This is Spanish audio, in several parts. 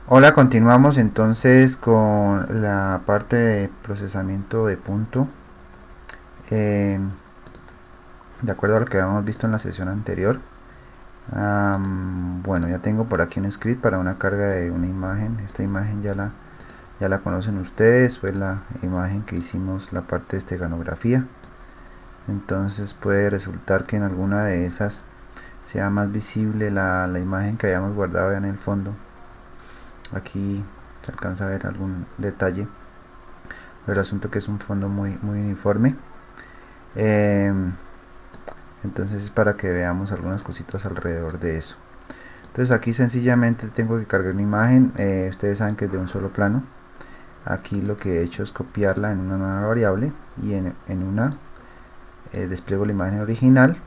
Hola, continuamos entonces con la parte de procesamiento de punto. Eh, de acuerdo a lo que habíamos visto en la sesión anterior. Bueno, ya tengo por aquí un script para una carga de una imagen. Esta imagen ya la conocen ustedes, fue la imagen que hicimos la parte de esteganografía. Entonces puede resultar que en alguna de esas sea más visible la imagen que habíamos guardado ya en el fondo. Aquí se alcanza a ver algún detalle. El asunto que es un fondo muy uniforme. Entonces es para que veamos algunas cositas alrededor de eso. Entonces aquí sencillamente tengo que cargar una imagen. Ustedes saben que es de un solo plano. Aquí lo que he hecho es copiarla en una nueva variable y en una despliego la imagen original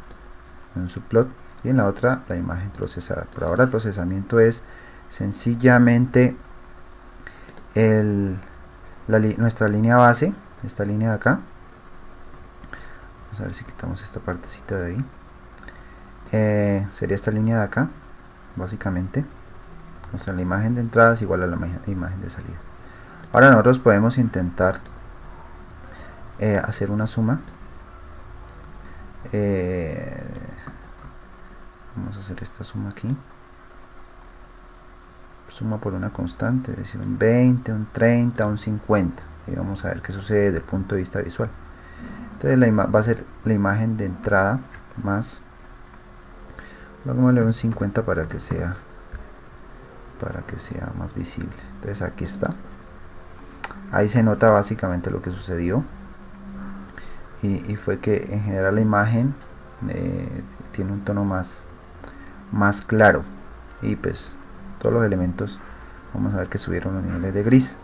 en un subplot y en la otra la imagen procesada. Por ahora el procesamiento es sencillamente nuestra línea base, esta línea de acá. Vamos a ver si quitamos esta partecita de ahí. Sería esta línea de acá, básicamente. O sea, la imagen de entrada es igual a la imagen de salida. Ahora nosotros podemos intentar hacer una suma. Vamos a hacer esta suma aquí. Suma por una constante, es decir, un 20, un 30, un 50. Y vamos a ver qué sucede desde el punto de vista visual. Entonces va a ser la imagen de entrada más, pongámosle un 50 para que sea más visible. Entonces aquí está. Ahí se nota básicamente lo que sucedió. Y fue que en general la imagen tiene un tono más claro. Y pues todos los elementos, vamos a ver que subieron los niveles de gris.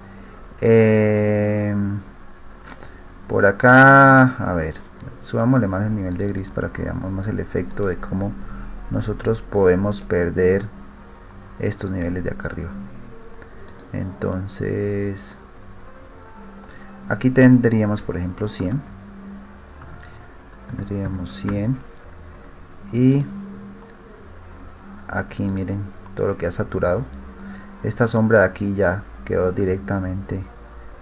Por acá, a ver, subámosle más el nivel de gris para que veamos más el efecto de cómo nosotros podemos perder estos niveles de acá arriba. Entonces aquí tendríamos por ejemplo 100, y aquí miren todo lo que ha saturado. Esta sombra de aquí ya quedó directamente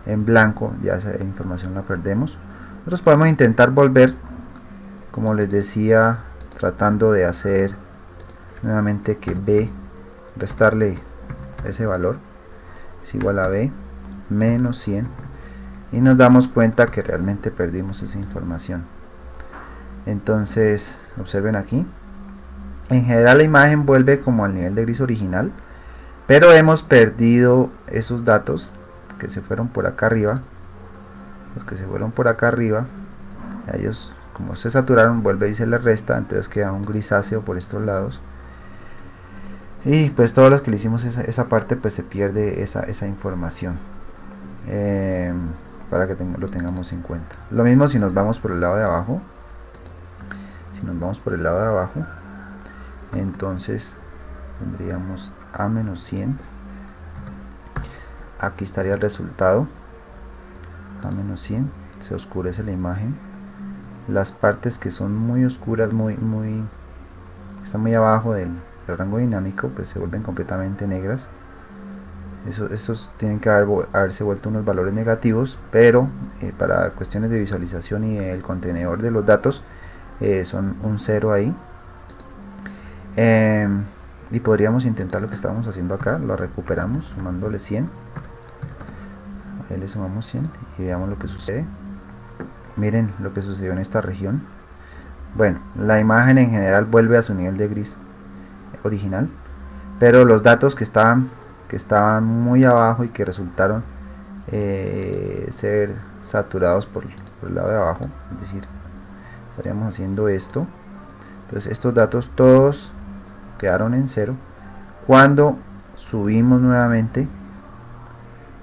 en blanco, ya esa información la perdemos. Nosotros podemos intentar volver, como les decía, tratando de hacer nuevamente que B, restarle ese valor, es igual a B menos 100, y nos damos cuenta que realmente perdimos esa información. Entonces observen aquí, en general la imagen vuelve como al nivel de gris original, pero hemos perdido esos datos que se fueron por acá arriba. Los que se fueron por acá arriba, a ellos como se saturaron, vuelve y se les resta, entonces queda un grisáceo por estos lados. Y pues todos los que le hicimos esa parte, pues se pierde esa información. Para que lo tengamos en cuenta. Lo mismo si nos vamos por el lado de abajo. Si nos vamos por el lado de abajo, entonces tendríamos a menos 100. Aquí estaría el resultado. A menos 100. Se oscurece la imagen. Las partes que son muy oscuras, están muy abajo del rango dinámico, pues se vuelven completamente negras. Esos tienen que haberse vuelto unos valores negativos, pero para cuestiones de visualización y el contenedor de los datos son un 0 ahí. Y podríamos intentar lo que estábamos haciendo acá, lo recuperamos sumándole 100. Ahí le sumamos 100 y veamos lo que sucede. Miren lo que sucedió en esta región. Bueno, la imagen en general vuelve a su nivel de gris original, pero los datos que estaban muy abajo y que resultaron ser saturados por el lado de abajo, es decir, estaríamos haciendo esto. Entonces estos datos todos quedaron en 0. Cuando subimos nuevamente,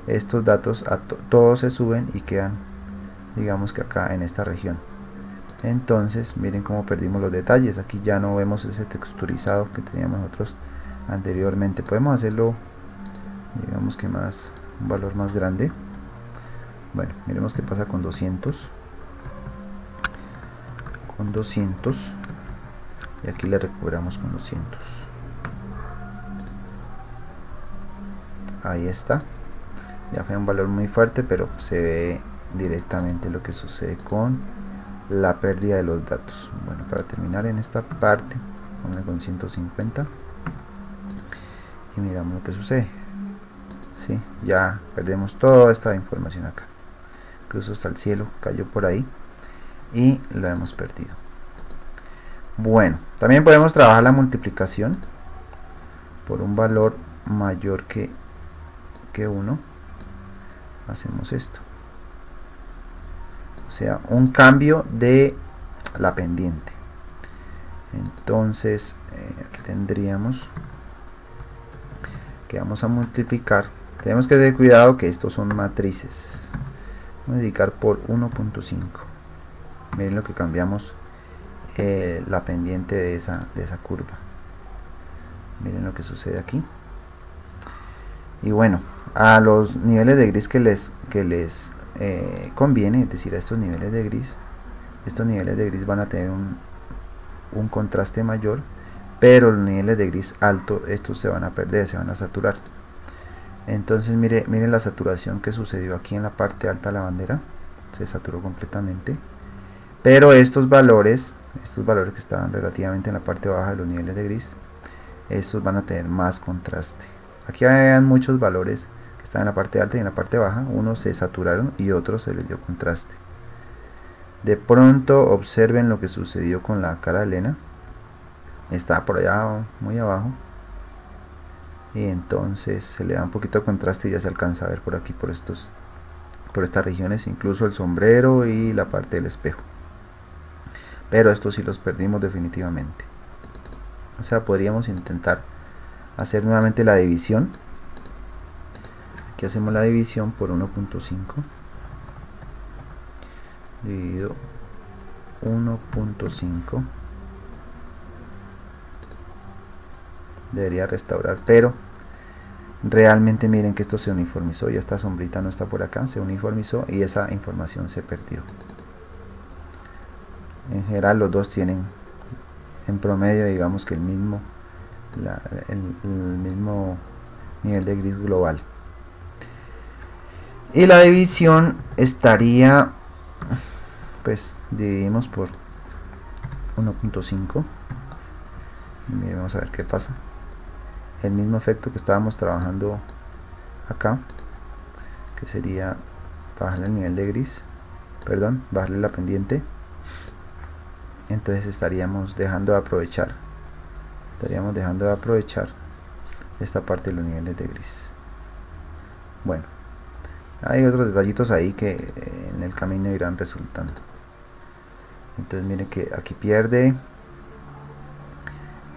estos datos todos se suben y quedan, digamos que acá en esta región. Entonces miren cómo perdimos los detalles. Aquí ya no vemos ese texturizado que teníamos nosotros anteriormente. Podemos hacerlo, digamos que un valor más grande. Bueno, miremos qué pasa con 200. Y aquí le recuperamos con 200. ahí está, ya fue un valor muy fuerte, pero se ve directamente lo que sucede con la pérdida de los datos. Bueno, para terminar en esta parte, vamos con 150 y miramos lo que sucede. ¿Sí? Ya perdemos toda esta información acá, incluso hasta el cielo cayó por ahí y lo hemos perdido. Bueno, también podemos trabajar la multiplicación por un valor mayor que 1. Hacemos esto, o sea, un cambio de la pendiente. Entonces aquí tendríamos que vamos a multiplicar. Tenemos que tener cuidado que estos son matrices. Vamos a multiplicar por 1.5. Miren lo que cambiamos la pendiente de esa curva. Miren lo que sucede aquí. Y bueno, a los niveles de gris que les conviene, es decir, a estos niveles de gris van a tener un contraste mayor, pero los niveles de gris alto, estos se van a perder, se van a saturar. Entonces miren la saturación que sucedió aquí en la parte alta de la bandera, se saturó completamente, pero estos valores que estaban relativamente en la parte baja de los niveles de gris, estos van a tener más contraste. Aquí hay muchos valores que están en la parte alta y en la parte baja, unos se saturaron y otros se les dio contraste. De pronto observen lo que sucedió con la cara de Elena, está por allá muy abajo, y entonces se le da un poquito de contraste y ya se alcanza a ver por aquí, por estas regiones, incluso el sombrero y la parte del espejo, pero estos sí los perdimos definitivamente. O sea, podríamos intentar hacer nuevamente la división. Aquí hacemos la división por 1.5 dividido 1.5. Debería restaurar, pero realmente miren que esto se uniformizó, ya esta sombrita no está por acá, se uniformizó y esa información se perdió. En general los dos tienen en promedio, digamos que el mismo nivel de gris global. Y la división estaría, pues dividimos por 1.5 y vamos a ver qué pasa. El mismo efecto que estábamos trabajando acá, que sería bajarle el nivel de gris, perdón, bajarle la pendiente. Entonces estaríamos dejando de aprovechar esta parte de los niveles de gris. Bueno, hay otros detallitos ahí que en el camino irán resultando. Entonces miren que aquí pierde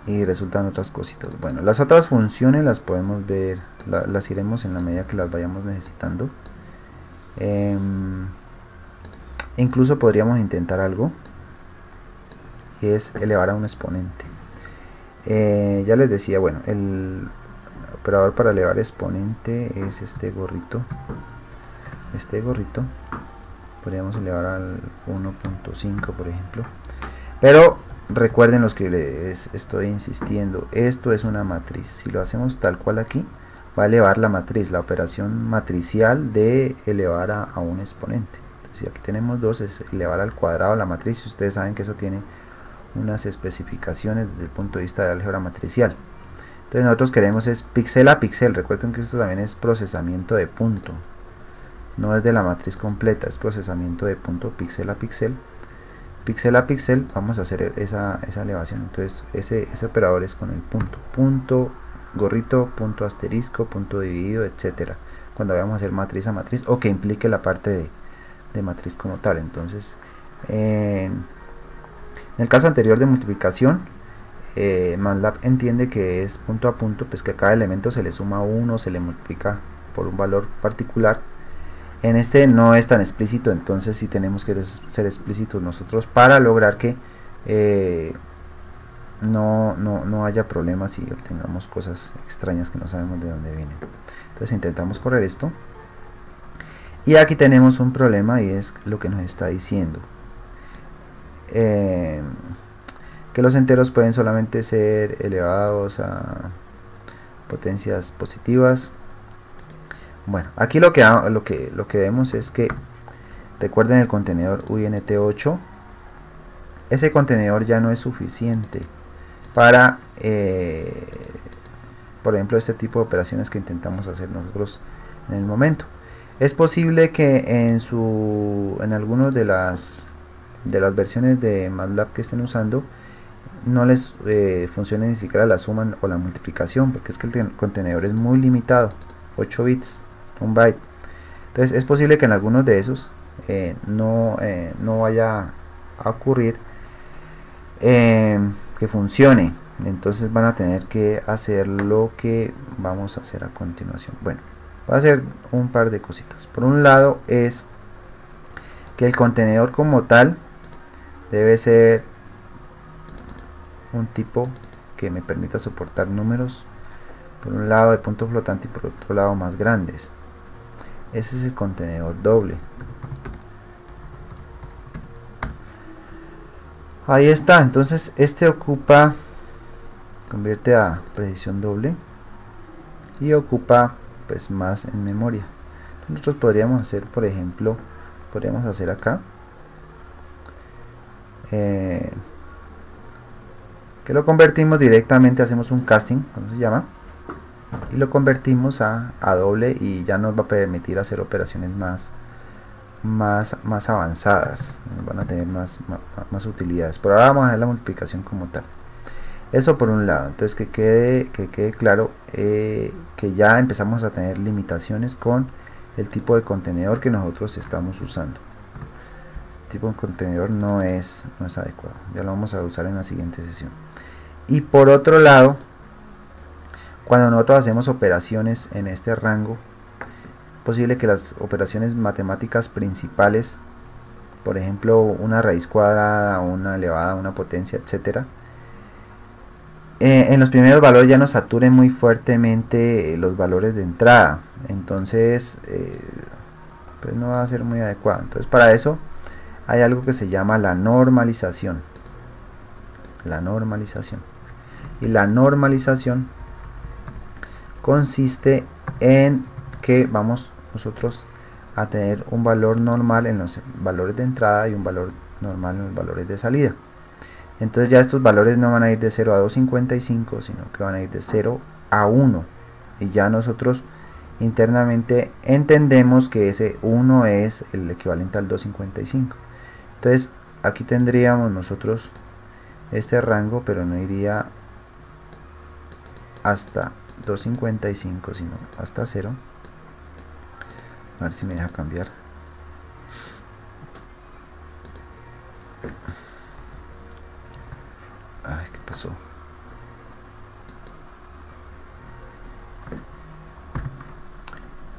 y resultan otras cositas. Bueno, las otras funciones las podemos ver, las iremos en la medida que las vayamos necesitando. Incluso podríamos intentar algo, es elevar a un exponente. Ya les decía, bueno, el operador para elevar exponente es este gorrito. Podríamos elevar al 1.5 por ejemplo, pero recuerden los que les estoy insistiendo, esto es una matriz. Si lo hacemos tal cual aquí, va a elevar la matriz, la operación matricial de elevar a un exponente. Entonces, si aquí tenemos 2, es elevar al cuadrado la matriz, y ustedes saben que eso tiene unas especificaciones desde el punto de vista de álgebra matricial. Entonces nosotros queremos es píxel a píxel. Recuerden que esto también es procesamiento de punto, no es de la matriz completa, es procesamiento de punto, píxel a píxel. Píxel a píxel vamos a hacer esa elevación. Entonces ese operador es con el punto, gorrito, punto asterisco, punto dividido, etcétera, cuando vayamos a hacer matriz a matriz o que implique la parte de matriz como tal. Entonces en el caso anterior de multiplicación, MATLAB entiende que es punto a punto, pues que a cada elemento se le suma 1, se le multiplica por un valor particular. En este no es tan explícito, entonces sí tenemos que ser explícitos nosotros para lograr que no haya problemas si obtengamos cosas extrañas que no sabemos de dónde vienen. Entonces intentamos correr esto y aquí tenemos un problema, y es lo que nos está diciendo, que los enteros pueden solamente ser elevados a potencias positivas Bueno, aquí lo que vemos es que, recuerden el contenedor uint8, ese contenedor ya no es suficiente para, por ejemplo, este tipo de operaciones que intentamos hacer nosotros en el momento. Es posible que en algunos de las versiones de MATLAB que estén usando no les funcione ni siquiera la suma o la multiplicación, porque es que el contenedor es muy limitado, 8 bits, 1 byte. Entonces es posible que en algunos de esos no vaya a ocurrir que funcione. Entonces van a tener que hacer lo que vamos a hacer a continuación. Bueno, voy a hacer un par de cositas. Por un lado es que el contenedor como tal debe ser un tipo que me permita soportar números por un lado de punto flotante y por otro lado más grandes. Ese es el contenedor doble. Ahí está. Entonces este convierte a precisión doble y ocupa pues más en memoria. Entonces, nosotros podríamos hacer, por ejemplo, podríamos hacer acá que lo convertimos directamente, hacemos un casting, ¿cómo se llama? Y lo convertimos a doble, y ya nos va a permitir hacer operaciones más avanzadas, van a tener más utilidades. Pero ahora vamos a ver la multiplicación como tal. Eso por un lado. Entonces que quede claro que ya empezamos a tener limitaciones con el tipo de contenedor que nosotros estamos usando. El tipo de contenedor no es adecuado. Ya lo vamos a usar en la siguiente sesión. Y por otro lado, cuando nosotros hacemos operaciones en este rango, es posible que las operaciones matemáticas principales, por ejemplo una raíz cuadrada, una elevada, una potencia, etcétera, en los primeros valores ya nos saturen muy fuertemente los valores de entrada. Entonces pues no va a ser muy adecuado. Entonces para eso hay algo que se llama la normalización. Y la normalización consiste en que vamos nosotros a tener un valor normal en los valores de entrada y un valor normal en los valores de salida. Entonces ya estos valores no van a ir de 0 a 255, sino que van a ir de 0 a 1. Y ya nosotros internamente entendemos que ese 1 es el equivalente al 255. Entonces aquí tendríamos nosotros este rango, pero no iría hasta 255, sino hasta 0. A ver si me deja cambiar. Ay, ¿qué pasó?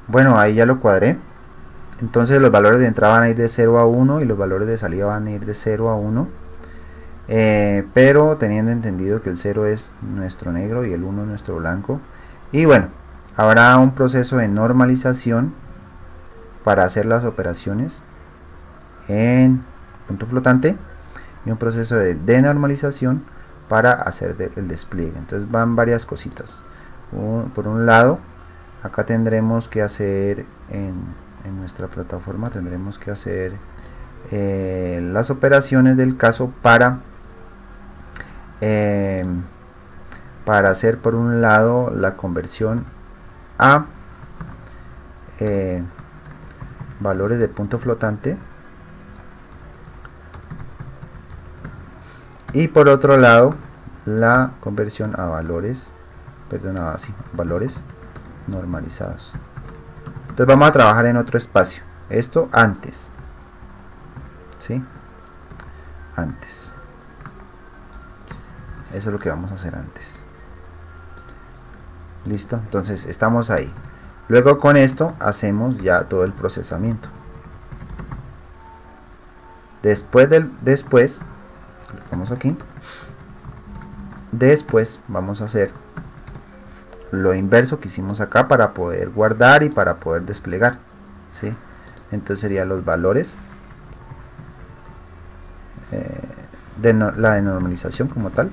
Bueno, ahí ya lo cuadré. Entonces los valores de entrada van a ir de 0 a 1 y los valores de salida van a ir de 0 a 1. Pero teniendo entendido que el 0 es nuestro negro y el 1 es nuestro blanco. Y bueno, habrá un proceso de normalización para hacer las operaciones en punto flotante y un proceso de denormalización para hacer el despliegue. Entonces van varias cositas. Por un lado, acá tendremos que hacer en nuestra plataforma tendremos que hacer las operaciones del caso para hacer por un lado la conversión a valores de punto flotante y por otro lado la conversión a valores valores normalizados. Entonces vamos a trabajar en otro espacio, esto antes, ¿sí? Antes, eso es lo que vamos a hacer antes. Listo, entonces estamos ahí. Luego con esto hacemos ya todo el procesamiento. Después vamos aquí. Después vamos a hacer lo inverso que hicimos acá para poder guardar y para poder desplegar, ¿sí? Entonces serían los valores la denormalización como tal,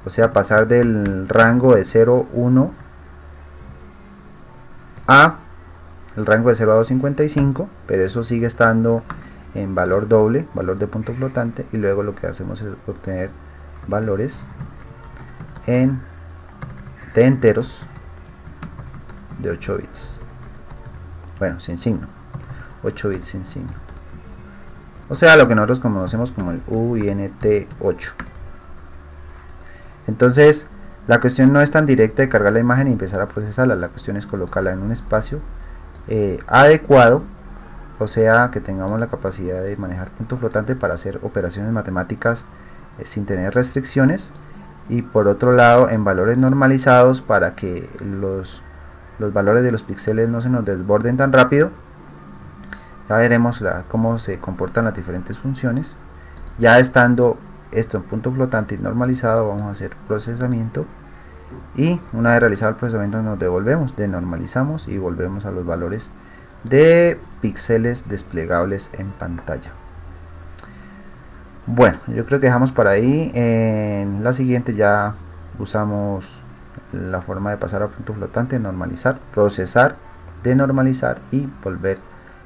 o sea, pasar del rango de 0, 1 a el rango de 0 a 255, pero eso sigue estando en valor doble, valor de punto flotante, y luego lo que hacemos es obtener valores de enteros de 8 bits, bueno, sin signo, 8 bits sin signo, o sea, lo que nosotros conocemos como el UINT8. Entonces, la cuestión no es tan directa de cargar la imagen y empezar a procesarla, la cuestión es colocarla en un espacio adecuado, o sea, que tengamos la capacidad de manejar punto flotante para hacer operaciones matemáticas sin tener restricciones, y por otro lado en valores normalizados para que los valores de los píxeles no se nos desborden tan rápido. Ya veremos cómo se comportan las diferentes funciones. Ya estando esto en punto flotante y normalizado, vamos a hacer procesamiento, y una vez realizado el procesamiento nos devolvemos, denormalizamos y volvemos a los valores de píxeles desplegables en pantalla. Bueno, yo creo que dejamos por ahí. En la siguiente ya usamos la forma de pasar a punto flotante, normalizar, procesar, denormalizar y volver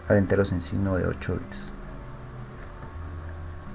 a enteros en signo de 8 bits.